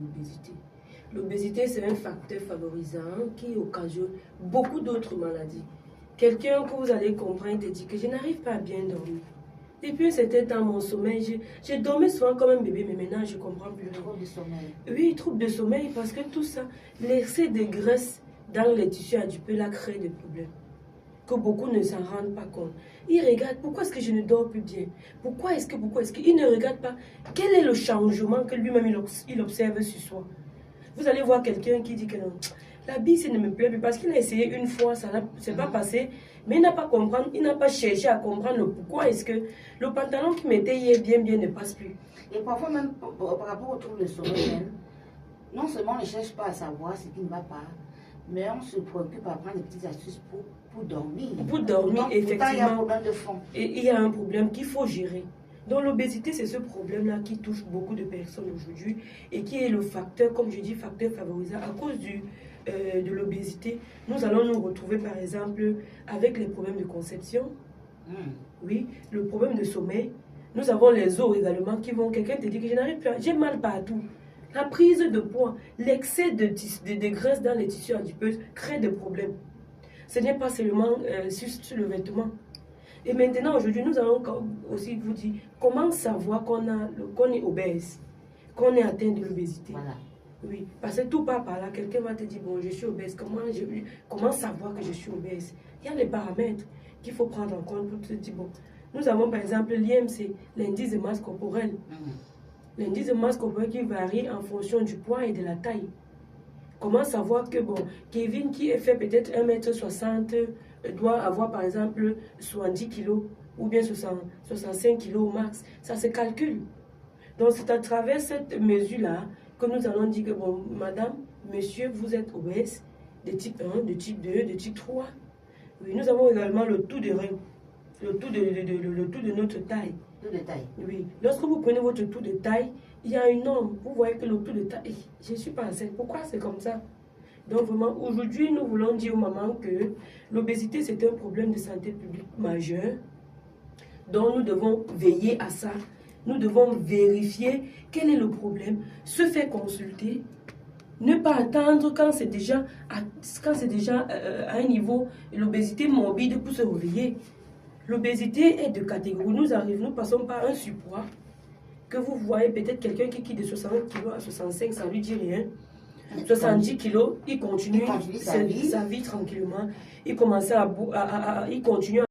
L'obésité. L'obésité, c'est un facteur favorisant qui occasionne beaucoup d'autres maladies. Quelqu'un que vous allez comprendre te dit que je n'arrive pas à bien dormir. Depuis un certain temps, mon sommeil, je dormais souvent comme un bébé, mais maintenant je comprends plus. Trouble de sommeil. Oui, trouble de sommeil, parce que tout ça, l'excès de graisse dans les tissus adipeux là crée des problèmes que beaucoup ne s'en rendent pas compte. Ils regardent, pourquoi est-ce que je ne dors plus bien? Pourquoi est-ce qu'ils ne regardent pas quel est le changement que lui-même il observe sur soi? Vous allez voir quelqu'un qui dit que non, la bise ne me plaît plus parce qu'il a essayé une fois, ça ne s'est pas passé, mais il n'a pas compris, il n'a pas cherché à comprendre le pourquoi est-ce que le pantalon qu'il mettait hier bien ne passe plus. Et parfois même par rapport au trouble de sommeil, non seulement on ne cherche pas à savoir ce qui ne va pas, mais on se préoccupe à prendre des petites astuces pour dormir. Pour dormir, effectivement. Il y a un problème de fond. Et il y a un problème qu'il faut gérer. Donc l'obésité, c'est ce problème-là qui touche beaucoup de personnes aujourd'hui et qui est le facteur, comme je dis, facteur favorisant. À cause de l'obésité, nous allons nous retrouver par exemple avec les problèmes de conception, oui, le problème de sommeil. Nous avons les os également qui vont, quelqu'un te dit que je n'arrive plus, j'ai mal partout. La prise de poids, l'excès de graisse dans les tissus adipeux crée des problèmes. Ce n'est pas seulement sur le vêtement. Et maintenant, aujourd'hui, nous allons aussi vous dire comment savoir qu'on est obèse, qu'on est atteint de l'obésité. Voilà. Oui, parce que tout part par là. Quelqu'un va te dire, bon, je suis obèse, comment savoir que je suis obèse? Il y a les paramètres qu'il faut prendre en compte pour te dire, bon, nous avons par exemple l'IMC, l'indice de masse corporelle. L'indice de masse corporelle qui varie en fonction du poids et de la taille. Comment savoir que, bon, Kevin qui est fait peut-être 1,60 m doit avoir par exemple 70 kg ou bien 65 kg au max. Ça se calcule. Donc c'est à travers cette mesure-là que nous allons dire que, bon, madame, monsieur, vous êtes obèse de type 1, de type 2, de type 3. Oui, nous avons également le taux de rein, le taux de notre taille. Tout de taille. Oui. Lorsque vous prenez votre taux de taille, il y a une norme. Vous voyez que le taux de taille, je ne suis pas enceinte. Pourquoi c'est comme ça? Donc vraiment, aujourd'hui, nous voulons dire aux mamans que l'obésité, c'est un problème de santé publique majeur. Donc nous devons veiller à ça. Nous devons vérifier quel est le problème, se faire consulter, ne pas attendre quand c'est déjà à un niveau, l'obésité morbide pour se réveiller. L'obésité est de catégorie. Nous passons par un surpoids que vous voyez peut-être quelqu'un qui quitte de 60 kg à 65, ça ne lui dit rien. 70 kg, il continue sa vie tranquillement. Il continue